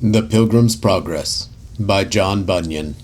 The Pilgrim's Progress by John Bunyan.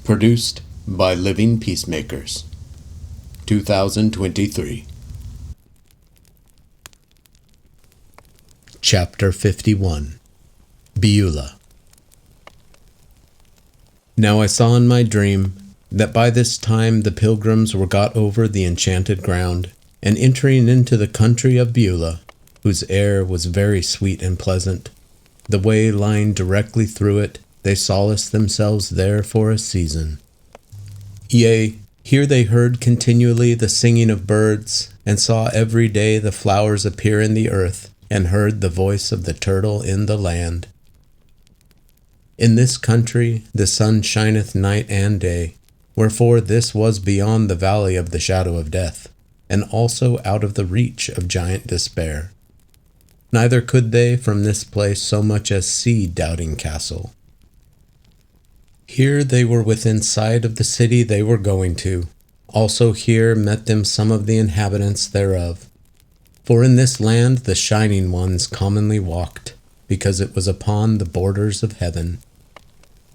Produced by Living Peacemakers. 2023. Chapter 51. Beulah. Now I saw in my dream that by this time the pilgrims were got over the enchanted ground, and entering into the country of Beulah, whose air was very sweet and pleasant. The way lying directly through it, they solaced themselves there for a season. Yea, here they heard continually the singing of birds, and saw every day the flowers appear in the earth, and heard the voice of the turtle in the land. In this country the sun shineth night and day, wherefore this was beyond the valley of the shadow of death, and also out of the reach of giant despair. Neither could they from this place so much as see Doubting Castle. Here they were within sight of the city they were going to. Also here met them some of the inhabitants thereof. For in this land the shining ones commonly walked, because it was upon the borders of heaven.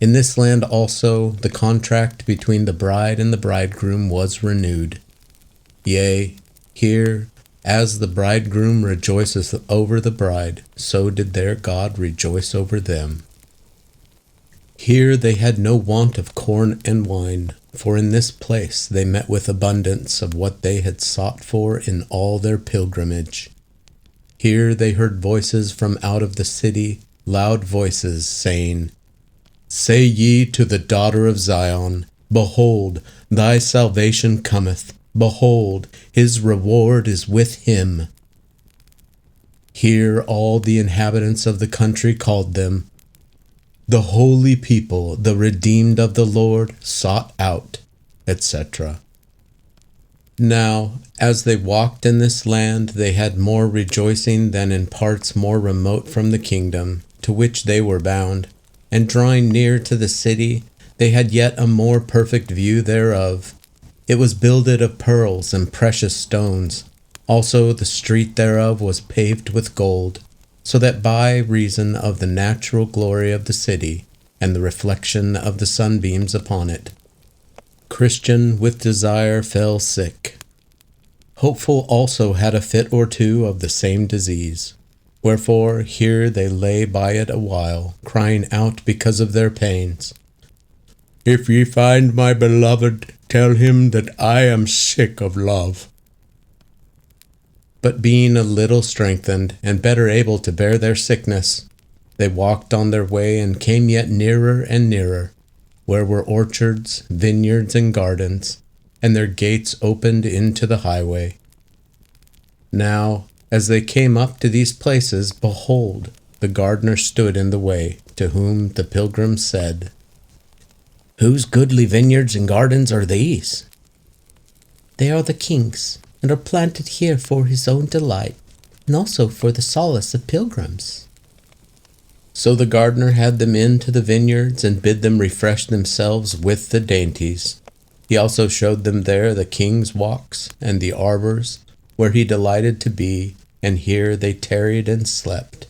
In this land also the contract between the bride and the bridegroom was renewed. Yea, here, as the bridegroom rejoiceth over the bride, so did their God rejoice over them. Here they had no want of corn and wine, for in this place they met with abundance of what they had sought for in all their pilgrimage. Here they heard voices from out of the city, loud voices, saying, Say ye to the daughter of Zion, Behold, thy salvation cometh. Behold, his reward is with him. Here all the inhabitants of the country called them, the holy people, the redeemed of the Lord, sought out, etc. Now, as they walked in this land, they had more rejoicing than in parts more remote from the kingdom, to which they were bound, and drawing near to the city, they had yet a more perfect view thereof. It was builded of pearls and precious stones. Also the street thereof was paved with gold, so that by reason of the natural glory of the city, and the reflection of the sunbeams upon it, Christian with desire fell sick. Hopeful also had a fit or two of the same disease. Wherefore here they lay by it a while, crying out because of their pains. If ye find my beloved, tell him that I am sick of love. But being a little strengthened, and better able to bear their sickness, they walked on their way, and came yet nearer and nearer, where were orchards, vineyards, and gardens, and their gates opened into the highway. Now, as they came up to these places, behold, the gardener stood in the way, to whom the pilgrims said, Whose goodly vineyards and gardens are these? They are the king's, and are planted here for his own delight, and also for the solace of pilgrims. So the gardener had them into the vineyards, and bid them refresh themselves with the dainties. He also showed them there the king's walks, and the arbors, where he delighted to be, and here they tarried and slept.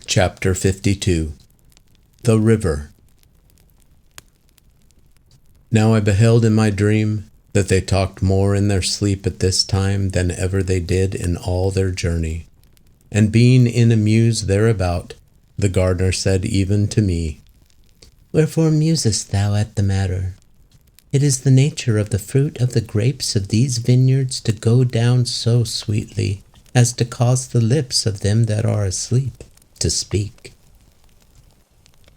Chapter 52. The River. Now I beheld in my dream that they talked more in their sleep at this time than ever they did in all their journey. And being in a muse thereabout, the gardener said even to me, Wherefore musest thou at the matter? It is the nature of the fruit of the grapes of these vineyards to go down so sweetly as to cause the lips of them that are asleep to speak.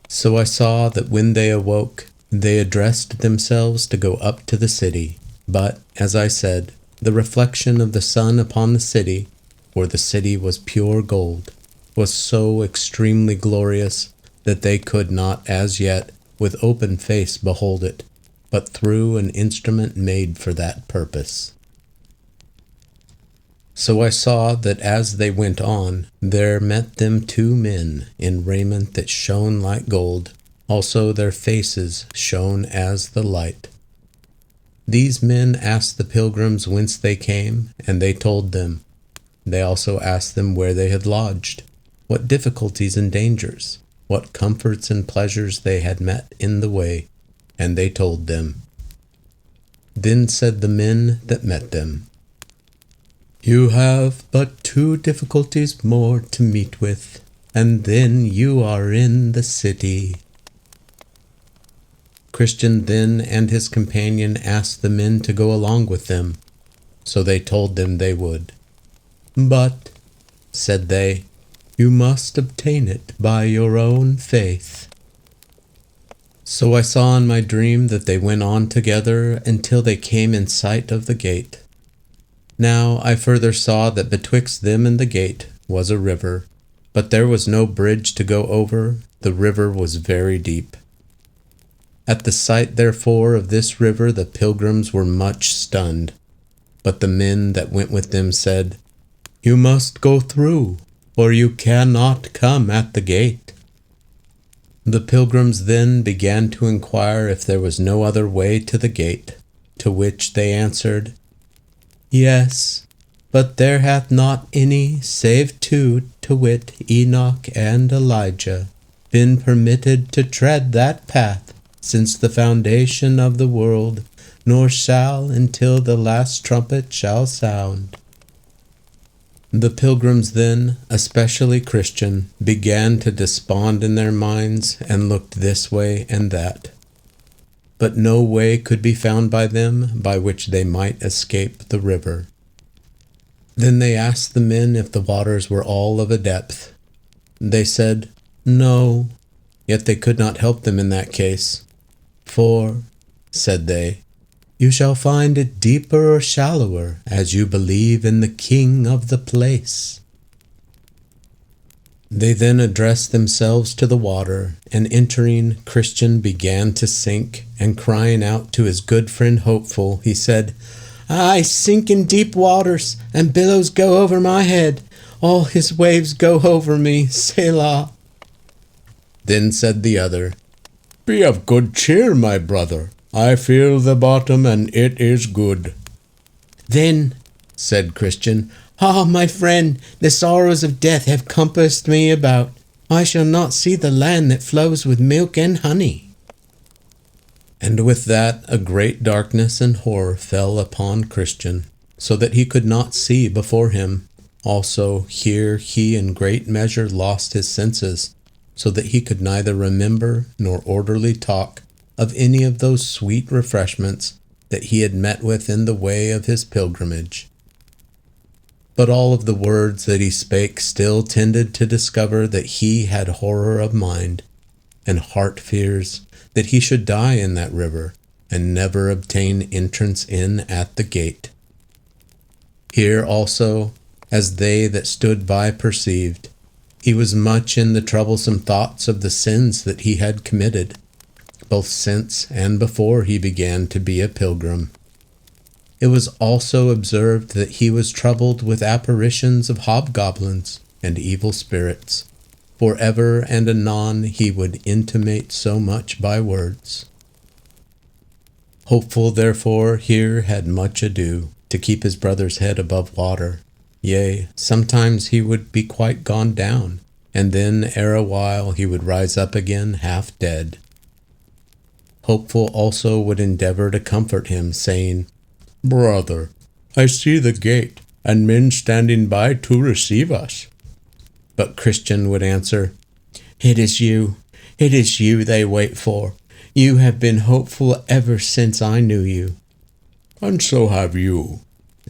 So I saw that when they awoke, they addressed themselves to go up to the city. But, as I said, the reflection of the sun upon the city, for the city was pure gold, was so extremely glorious that they could not as yet with open face behold it, but through an instrument made for that purpose. So I saw that as they went on, there met them two men in raiment that shone like gold, also their faces shone as the light. These men asked the pilgrims whence they came, and they told them, They also asked them where they had lodged, what difficulties and dangers, what comforts and pleasures they had met in the way, and they told them. Then said the men that met them, "You have but 2 difficulties more to meet with, and then you are in the city." Christian then and his companion asked the men to go along with them, so they told them they would. "But," said they, "you must obtain it by your own faith." So I saw in my dream that they went on together until they came in sight of the gate. Now I further saw that betwixt them and the gate was a river, but there was no bridge to go over, the river was very deep. At the sight therefore of this river the pilgrims were much stunned, but the men that went with them said, "You must go through, or you cannot come at the gate." The pilgrims then began to inquire if there was no other way to the gate, to which they answered, "Yes, but there hath not any, save 2, to wit, Enoch and Elijah, been permitted to tread that path since the foundation of the world, nor shall until the last trumpet shall sound." The pilgrims then, especially Christian, began to despond in their minds and looked this way and that. But no way could be found by them by which they might escape the river. Then they asked the men if the waters were all of a depth. They said, "No," yet they could not help them in that case. "For," said they, "you shall find it deeper or shallower, as you believe in the king of the place." They then addressed themselves to the water, and entering, Christian began to sink, and crying out to his good friend Hopeful, he said, "I sink in deep waters, and billows go over my head. All his waves go over me, Selah." Then said the other, "Be of good cheer, my brother. I feel the bottom, and it is good." "Then," said Christian, "ah, my friend, the sorrows of death have compassed me about. I shall not see the land that flows with milk and honey." And with that a great darkness and horror fell upon Christian, so that he could not see before him. Also here he in great measure lost his senses, so that he could neither remember nor orderly talk of any of those sweet refreshments that he had met with in the way of his pilgrimage. But all of the words that he spake still tended to discover that he had horror of mind, and heart fears that he should die in that river, and never obtain entrance in at the gate. Here also, as they that stood by perceived, he was much in the troublesome thoughts of the sins that he had committed, both since and before he began to be a pilgrim. It was also observed that he was troubled with apparitions of hobgoblins and evil spirits, for ever and anon he would intimate so much by words. Hopeful therefore here had much ado to keep his brother's head above water. Yea, sometimes he would be quite gone down, and then ere a while he would rise up again half dead. Hopeful also would endeavor to comfort him, saying, "Brother, I see the gate, and men standing by to receive us." But Christian would answer, it is you they wait for. You have been hopeful ever since I knew you." "And so have you,"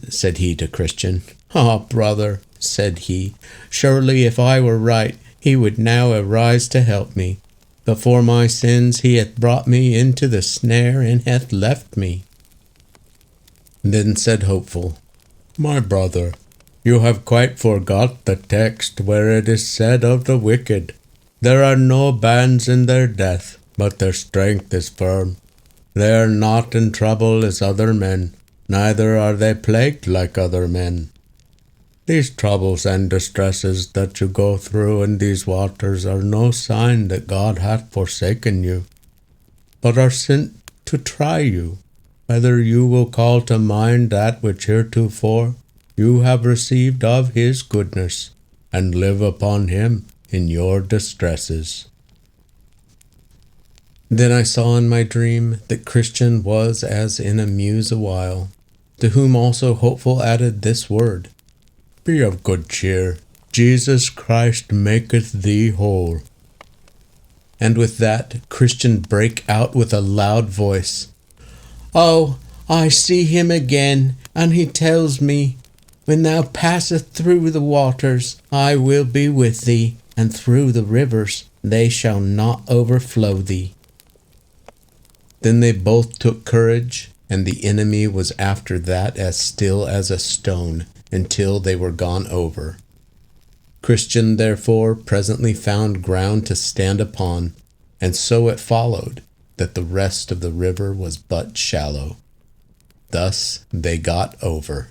said he to Christian. "Ah, brother," said he, "surely if I were right, he would now arise to help me. But for my sins he hath brought me into the snare, and hath left me." Then said Hopeful, "My brother, you have quite forgot the text where it is said of the wicked, 'There are no bands in their death, but their strength is firm. They are not in trouble as other men, neither are they plagued like other men.' These troubles and distresses that you go through in these waters are no sign that God hath forsaken you, but are sent to try you, whether you will call to mind that which heretofore you have received of his goodness, and live upon him in your distresses." Then I saw in my dream that Christian was as in a muse awhile, to whom also Hopeful added this word, "Be of good cheer, Jesus Christ maketh thee whole." And with that, Christian brake out with a loud voice, "Oh, I see him again, and he tells me, When thou passest through the waters, I will be with thee, and through the rivers, they shall not overflow thee." Then they both took courage, and the enemy was after that as still as a stone, until they were gone over. Christian therefore presently found ground to stand upon, and so it followed that the rest of the river was but shallow. Thus they got over.